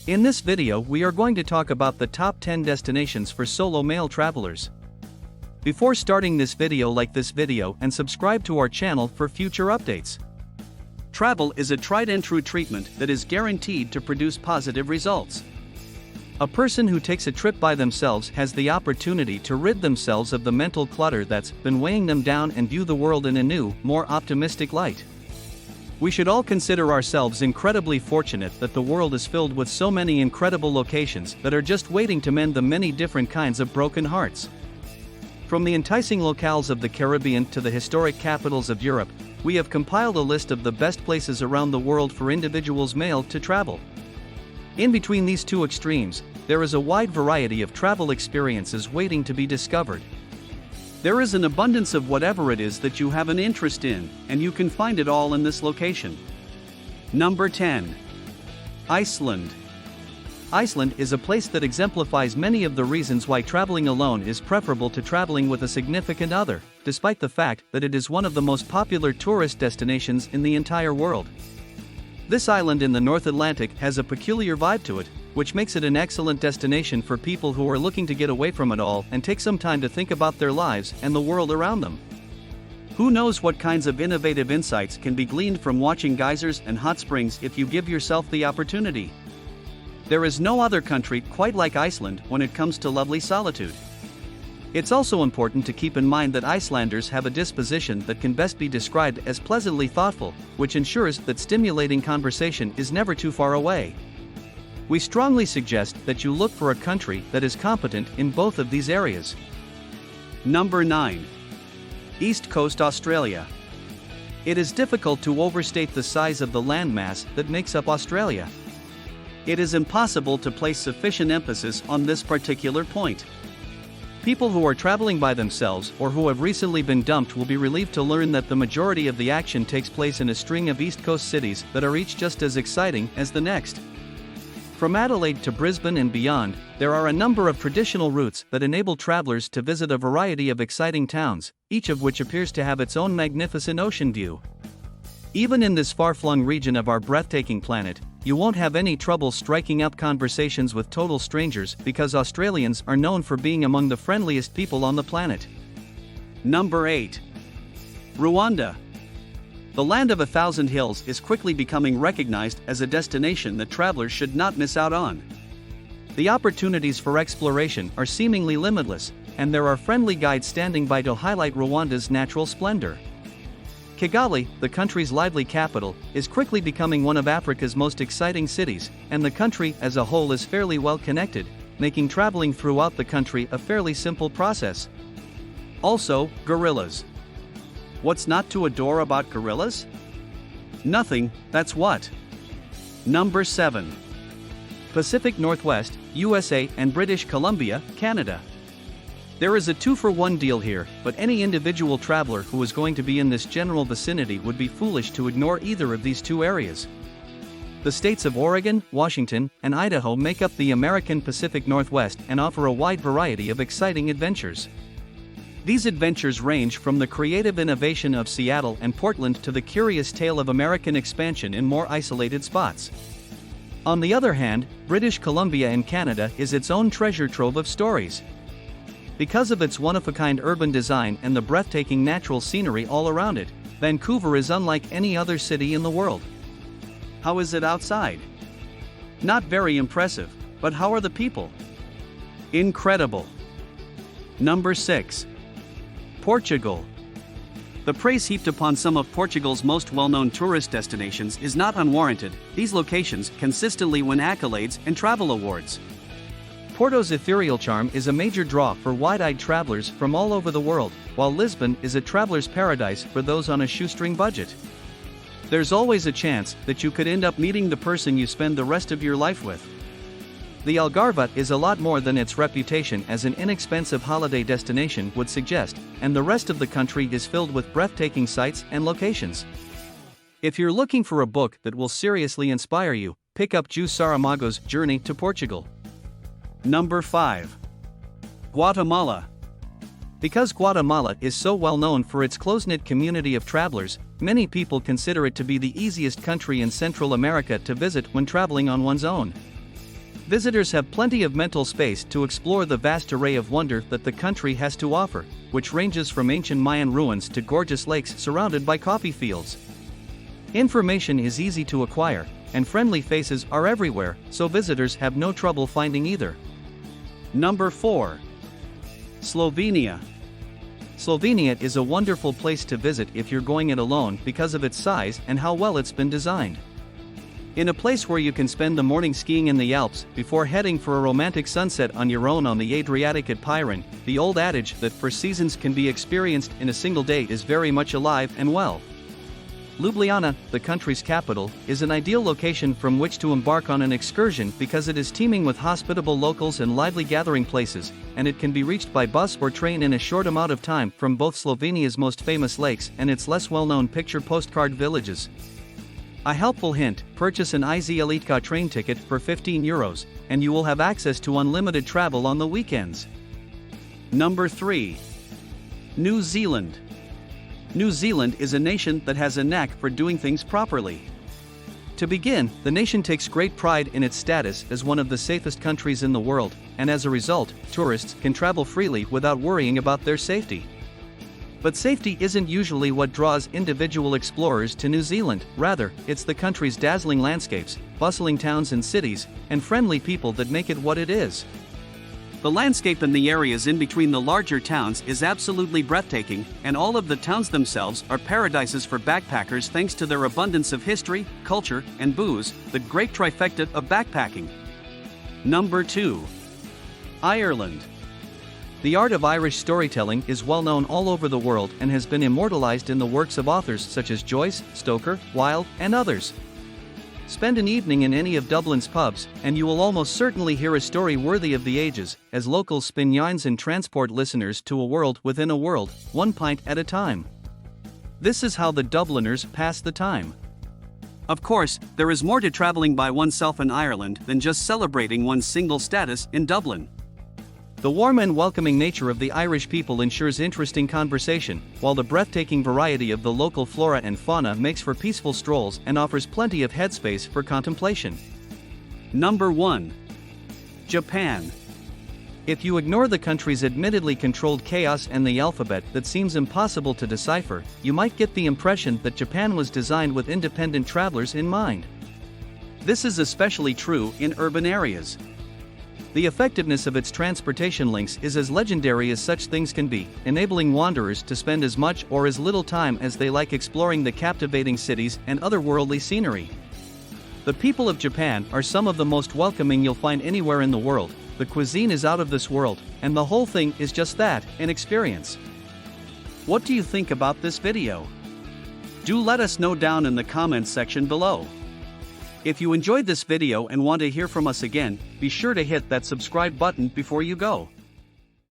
In this video we are going to talk about the top 10 destinations for solo male travelers. Before starting this video, like this video and subscribe to our channel for future updates. Travel is a tried and true treatment that is guaranteed to produce positive results. A person who takes a trip by themselves has the opportunity to rid themselves of the mental clutter that's been weighing them down and view the world in a new, more optimistic light. We should all consider ourselves incredibly fortunate that the world is filled with so many incredible locations that are just waiting to mend the many different kinds of broken hearts. From the enticing locales of the Caribbean to the historic capitals of Europe, we have compiled a list of the best places around the world for individuals male to travel. In between these two extremes, there is a wide variety of travel experiences waiting to be discovered. There is an abundance of whatever it is that you have an interest in, and you can find it all in this location. Number 10. Iceland. Iceland is a place that exemplifies many of the reasons why traveling alone is preferable to traveling with a significant other, despite the fact that it is one of the most popular tourist destinations in the entire world. This island in the North Atlantic has a peculiar vibe to it, which makes it an excellent destination for people who are looking to get away from it all and take some time to think about their lives and the world around them. Who knows what kinds of innovative insights can be gleaned from watching geysers and hot springs if you give yourself the opportunity. There is no other country quite like Iceland when it comes to lovely solitude. It's also important to keep in mind that Icelanders have a disposition that can best be described as pleasantly thoughtful, which ensures that stimulating conversation is never too far away. We strongly suggest that you look for a country that is competent in both of these areas. Number 9. East Coast Australia. It is difficult to overstate the size of the landmass that makes up Australia. It is impossible to place sufficient emphasis on this particular point. People who are traveling by themselves or who have recently been dumped will be relieved to learn that the majority of the action takes place in a string of East Coast cities that are each just as exciting as the next. From Adelaide to Brisbane and beyond, there are a number of traditional routes that enable travelers to visit a variety of exciting towns, each of which appears to have its own magnificent ocean view. Even in this far-flung region of our breathtaking planet, you won't have any trouble striking up conversations with total strangers because Australians are known for being among the friendliest people on the planet. Number 8. Rwanda. The land of 1,000 hills is quickly becoming recognized as a destination that travelers should not miss out on. The opportunities for exploration are seemingly limitless, and there are friendly guides standing by to highlight Rwanda's natural splendor. Kigali, the country's lively capital, is quickly becoming one of Africa's most exciting cities, and the country as a whole is fairly well connected, making traveling throughout the country a fairly simple process. Also, gorillas. What's not to adore about gorillas? Nothing, that's what. Number 7. Pacific Northwest, USA and British Columbia, Canada. There is a 2-for-1 deal here, but any individual traveler who is going to be in this general vicinity would be foolish to ignore either of these two areas. The states of Oregon, Washington, and Idaho make up the American Pacific Northwest and offer a wide variety of exciting adventures. These adventures range from the creative innovation of Seattle and Portland to the curious tale of American expansion in more isolated spots. On the other hand, British Columbia in Canada is its own treasure trove of stories. Because of its one-of-a-kind urban design and the breathtaking natural scenery all around it, Vancouver is unlike any other city in the world. How is it outside? Not very impressive, but how are the people? Incredible. Number 6. Portugal. The praise heaped upon some of Portugal's most well-known tourist destinations is not unwarranted. These locations consistently win accolades and travel awards. Porto's ethereal charm is a major draw for wide-eyed travelers from all over the world, while Lisbon is a traveler's paradise for those on a shoestring budget. There's always a chance that you could end up meeting the person you spend the rest of your life with. The Algarve is a lot more than its reputation as an inexpensive holiday destination would suggest, and the rest of the country is filled with breathtaking sights and locations. If you're looking for a book that will seriously inspire you, pick up José Saramago's Journey to Portugal. Number 5. Guatemala. Because Guatemala is so well known for its close-knit community of travelers, many people consider it to be the easiest country in Central America to visit when traveling on one's own. Visitors have plenty of mental space to explore the vast array of wonder that the country has to offer, which ranges from ancient Mayan ruins to gorgeous lakes surrounded by coffee fields. Information is easy to acquire, and friendly faces are everywhere, so visitors have no trouble finding either. Number 4. Slovenia. Slovenia is a wonderful place to visit if you're going it alone because of its size and how well it's been designed. In a place where you can spend the morning skiing in the Alps before heading for a romantic sunset on your own on the Adriatic at Piran, the old adage that 4 seasons can be experienced in a single day is very much alive and well. Ljubljana, the country's capital, is an ideal location from which to embark on an excursion because it is teeming with hospitable locals and lively gathering places, and it can be reached by bus or train in a short amount of time from both Slovenia's most famous lakes and its less well-known picture postcard villages. A helpful hint: purchase an IZ Elitka train ticket for €15, and you will have access to unlimited travel on the weekends. Number 3. New Zealand. New Zealand is a nation that has a knack for doing things properly. To begin, the nation takes great pride in its status as one of the safest countries in the world, and as a result, tourists can travel freely without worrying about their safety. But safety isn't usually what draws individual explorers to New Zealand, rather, it's the country's dazzling landscapes, bustling towns and cities, and friendly people that make it what it is. The landscape in the areas in between the larger towns is absolutely breathtaking, and all of the towns themselves are paradises for backpackers thanks to their abundance of history, culture, and booze, the great trifecta of backpacking. Number 2. Ireland. The art of Irish storytelling is well known all over the world and has been immortalized in the works of authors such as Joyce, Stoker, Wilde, and others. Spend an evening in any of Dublin's pubs, and you will almost certainly hear a story worthy of the ages, as locals spin yarns and transport listeners to a world within a world, one pint at a time. This is how the Dubliners pass the time. Of course, there is more to traveling by oneself in Ireland than just celebrating one's single status in Dublin. The warm and welcoming nature of the Irish people ensures interesting conversation, while the breathtaking variety of the local flora and fauna makes for peaceful strolls and offers plenty of headspace for contemplation. Number 1. Japan. If you ignore the country's admittedly controlled chaos and the alphabet that seems impossible to decipher, you might get the impression that Japan was designed with independent travelers in mind. This is especially true in urban areas. The effectiveness of its transportation links is as legendary as such things can be, enabling wanderers to spend as much or as little time as they like exploring the captivating cities and otherworldly scenery. The people of Japan are some of the most welcoming you'll find anywhere in the world. The cuisine is out of this world, and the whole thing is just that, an experience. What do you think about this video? Do let us know down in the comments section below. If you enjoyed this video and want to hear from us again, be sure to hit that subscribe button before you go.